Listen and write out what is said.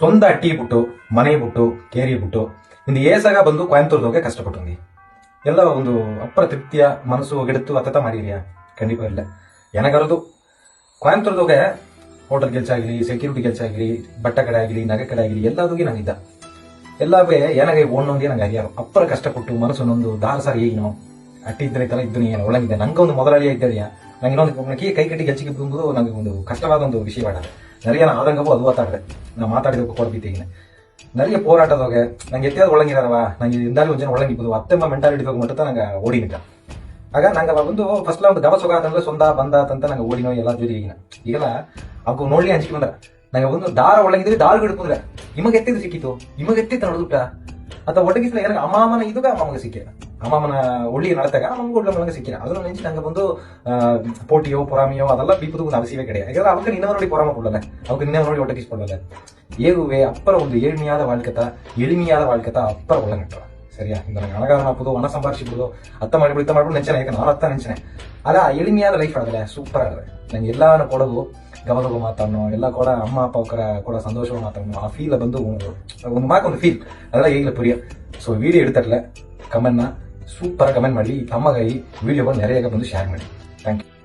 சொந்த அட்டி ಬಿಟ್ಟು ಮನೆ ಬಿಟ್ಟು ಕೇರಿ ಬಿಟ್ಟು இந்த ஏசாக ಬಂದು கோயம்புத்தூர்தோಗೆ கஷ்டப்பட்டு ಎಲ್ಲ ಒಂದು ಅಪ್ಪರ ತೃಪ್ತಿಯ ಮನಸ್ಸು ಒಗೆಡುತ್ತು ಅತ್ತತ ಮಾಡಿರಿಯಾ ಖಂಡಿತ ಇಲ್ಲ எனக்கறது கோயம்புத்தூர்தೋಗೆ ಹೋಟೆಲ್ ಕೆಲಸ ಆಗಲಿ ಸೆಕ್ಯೂರಿಟಿ ಕೆಲಸ ಆಗಲಿ ಬಟ್ಟೆ ಕಡೆ ಆಗಲಿ ನಗೆ ಕಡೆ ಆಗಲಿ ಎಲ್ಲದಕ್ಕೆ ನಂಗಿದ್ದ ಎಲ್ಲವೇ ಏನಾಗೆ ಓಣೊಂದೇ ನಂಗೆ ಅರಿಯಾರು ಅಪ್ಪರ ಕಷ್ಟಪಟ್ಟು ಮನಸ್ಸು ನೊಂದು ದಾರಸಾರಿ ಏನು ಅಟ್ಟಿ ಇದ್ರೆ ತರ ಇದ್ದು ಏನು ಒಳಗಿದ್ದೆ ನಂಗೆ ಒಂದು ಮೊದಲಳಿಯ ಇದ್ದಳಿಯ ನಂಗೆ ಇನ್ನೊಂದು ಕೈ ಕಟ್ಟಿ ಗೆಲ್ಚಿಗೆ ಬಂದು ನಂಗೆ ಒಂದು ಕಷ್ಟವಾದ ಒಂದು ವಿಷಯವಾಡ நிறைய ಆದಂಗವೂ ಅದು ಮಾತಾಡಿದೆ ನಾ ಮಾತಾಡಿದ ಕೊಡ್ಬಿಟ್ಟೀಗ நிறைய போராட்டத்தோக ನಂಗೆ ಎತ್ತಿಯಾದ ಒಳಗಿರವ ನಂಗೆ ಇಂದಾಲಿ ಒಂದ್ ಜನ ಒಳಗಿಬೋದು ಅತ್ತೆಮ್ಮ ಮೆಂಟಾಲಿಟಿ ಮಟ್ಟ ನಂಗೆ ಓಡಿನಿದ್ದ ಆಗ ನಂಗೆ ಒಂದು ಫಸ್ಟ್ ಒಂದು ಗವ ಸೊಗಾತಂದ್ರೆ ಸೊಂದ ಬಂದಾತಂತ ನಂಗೆ ಓಡಿನೋ ಎಲ್ಲ ಜೋಡಿ ಈಗೆಲ್ಲ ಅವು ನೋಡ್ಲಿ ಹಂಚಿಕೆ ಬಂದ್ರ ನಂಗೆ ಒಂದು ದಾರ ಒಳಗಿದ್ರೆ ದಾರ ಹಿಡ್ಕೊಂಡ್ರೆ ನಿಮಗೆ ಎತ್ತಿದ್ದು ಸಿಕ್ಕಿತ್ತು ನಿಮಗೆ ಎತ್ತಿತ್ತು ನೋಡುತ್ತ ಅಥವಾ ಒಡಗಿಸ್ಲ ಏನಾಗ ಅಮಾಮನ ಇದುಗ ಅಮ್ಮಗೆ ಸಿಕ್ಕಿರ ಅಮಾಮನ ಒಳ್ಳಿ ನಡತಾಗ ಅಮ್ಮಗೆ ಒಳ್ಳೆ ಒಳಗೆ ಸಿಕ್ಕಿರ ಅದನ್ನ ನೆಂಚಿ ನಂಗೆ ಒಂದು ಪೋಟಿಯೋ ಪೊರಾಮಿಯೋ ಅದೆಲ್ಲ ಬೀಪದು ಒಂದು ಅವಶ್ಯವೇ ಕಡೆ ಯಾಕಂದ್ರೆ ಅವಕ್ಕೆ ನಿನ್ನ ನೋಡಿ ಪೊರಾಮ ಕೊಡಲ್ಲ ಅವಕ್ಕೆ ನಿನ್ನ ನೋಡಿ ಒಟ್ಟಗಿಸ್ಕೊಡಲ್ಲ ಏಗುವೆ ಅಪ್ಪರ ಒಂದು ಏಳ್ಮೆಯಾದ வாழ்க்கை ಎಳಿಮೆಯಾದ வாழ்க்கை ಅಪ್ಪರ ಒಳಗಟ್ಟ ಸರಿಯಾ ಇಂದ ನಂಗೆ ಹಣಗಾರ ಹಾಕುದು ಹಣ ಸಂಪಾದಿಸಿಬಿಡುದು ಅತ್ತ ಮಾಡಿಬಿಡು ಇತ್ತ ಮಾಡ್ಬಿಡು ನೆಂಚನೆ ಯಾಕೆ ನಾನು ಅತ್ತ ನೆಂಚನೆ ಆಗ ಎಳಿಮೆಯಾದ ಲೈಫ್ ಆದ್ರೆ ಸೂಪರ್ ಆದ್ರೆ ನಂಗೆ ಎಲ್ಲಾನು ಕೊಡೋದು ಗಮನಗೂ ಮಾತಾಡೋ ಎಲ್ಲ ಕೂಡ ಅಮ್ಮ ಅಪ್ಪ ಕೂಡ ಸಂತೋಷವ ಮಾತಾಡೋ ಆ ಫೀಲ್ ಬಂದು ಒಂದು ಮಾರ್ಕ್ ಒಂದು ಫೀಲ್ ಅದೆಲ್ಲ ಈಗಲೇ ಪುರಿಯ ಸೊ ವಿಡಿಯೋ எடுத்துட்டல ಕಮೆಂಟ್ನ ಸೂಪರ್ ಕಮೆಂಟ್ ಮಾಡಿ ತಮ್ಮಗಾಗಿ ವಿಡಿಯೋ ಬಂದು ನೆರೆಯಾಗ ಬಂದು ಶೇರ್ ಮಾಡಿ ಥ್ಯಾಂಕ್ ಯು